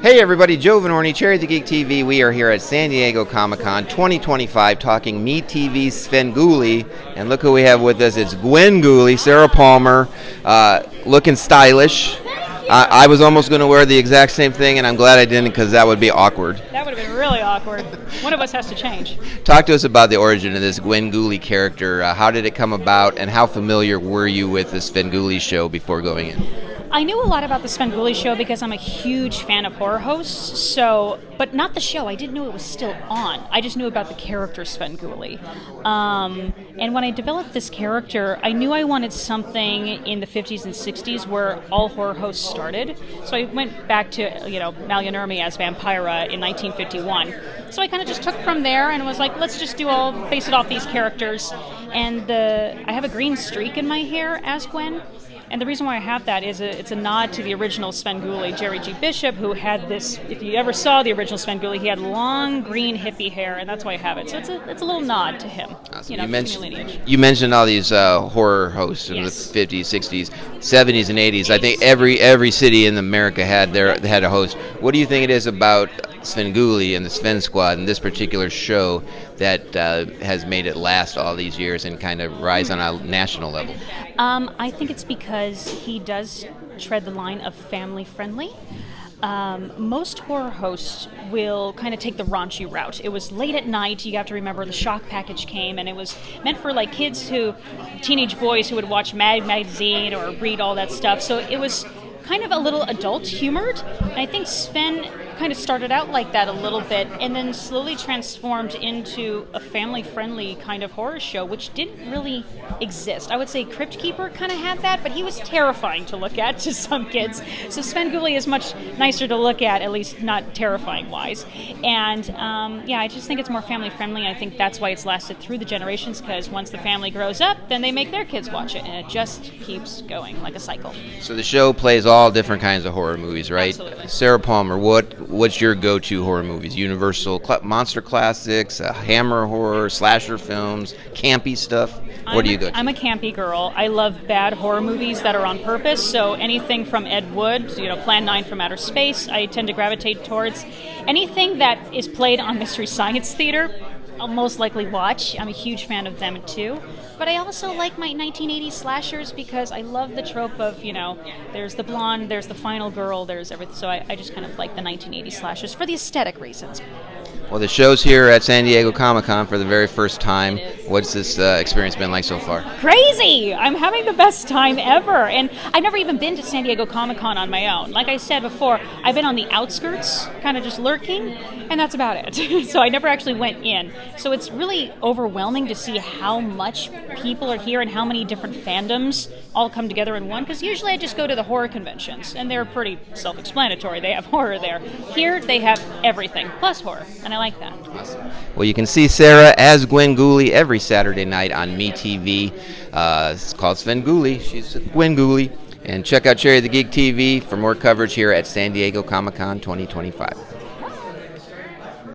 Hey everybody, Joe Vanourney, Cherry the Geek TV. We are here at San Diego Comic-Con 2025 talking MeTV's Svengoolie. And look who we have with us. It's Gwengoolie, Sarah Palmer, looking stylish. I was almost going to wear the exact same thing, and I'm glad I didn't because that would be awkward. That would have been really awkward. One of us has to change. Talk to us about the origin of this Gwengoolie character. How did it come about, and how familiar were you with the Svengoolie show before going in? I knew a lot about the Swengoolie show because I'm a huge fan of horror hosts, but not the show. I didn't know it was still on. I just knew about the character Svengoolie. And when I developed this character, I knew I wanted something in the 50s and 60s where all horror hosts started. So I went back to, Vanourney as Vampira in 1951. So I kind of just took from there and was like, let's just base it off these characters. And I have a green streak in my hair as Gwen. And the reason why I have that is it's a nod to the original Svengoolie, Jerry G. Bishop, who had this, if you ever saw the original Svengoolie, he had long green hippie hair, and that's why I have it. So it's a little nod to him. Awesome. You mentioned all these horror hosts in the 50s, 60s, 70s, and 80s. I think every city in America had a host. What do you think it is about Svengoolie and the Sven Squad and this particular show that has made it last all these years and kind of rise on a national level? I think it's because he does tread the line of family friendly. Most horror hosts will kind of take the raunchy route. It was late at night. You have to remember the shock package came, and it was meant for teenage boys who would watch Mad Magazine or read all that stuff. So it was kind of a little adult humored. And I think Sven kind of started out like that a little bit and then slowly transformed into a family-friendly kind of horror show, which didn't really exist. I would say Crypt Keeper kind of had that, but he was terrifying to look at to some kids. So Svengoolie is much nicer to look at least not terrifying-wise. And I just think it's more family-friendly. I think that's why it's lasted through the generations, because once the family grows up, then they make their kids watch it, and it just keeps going like a cycle. So the show plays all different kinds of horror movies, right? Absolutely. Sarah Palmer, what's your go-to horror movies? Universal monster classics, Hammer horror, slasher films, campy stuff? What do you go to? I'm a campy girl. I love bad horror movies that are on purpose. So anything from Ed Wood, Plan 9 from Outer Space, I tend to gravitate towards. Anything that is played on Mystery Science Theater, I'll most likely watch. I'm a huge fan of them too. But I also like my 1980s slashers because I love the trope of, there's the blonde, there's the final girl, there's everything. So I just kind of like the 1980s slashers for the aesthetic reasons. Well, the show's here at San Diego Comic-Con for the very first time. What's this experience been like so far? Crazy! I'm having the best time ever. And I've never even been to San Diego Comic-Con on my own. Like I said before, I've been on the outskirts, kind of just lurking, and that's about it. So I never actually went in. So it's really overwhelming to see how much people are here and how many different fandoms all come together in one. Because usually I just go to the horror conventions, and they're pretty self-explanatory. They have horror there. Here, they have everything, plus horror. And I like that. Awesome. Well, you can see Sarah as Gwengoolie every Saturday night on MeTV. It's called Svengoolie. She's Gwengoolie. And check out Cherry the Geek TV for more coverage here at San Diego Comic-Con 2025.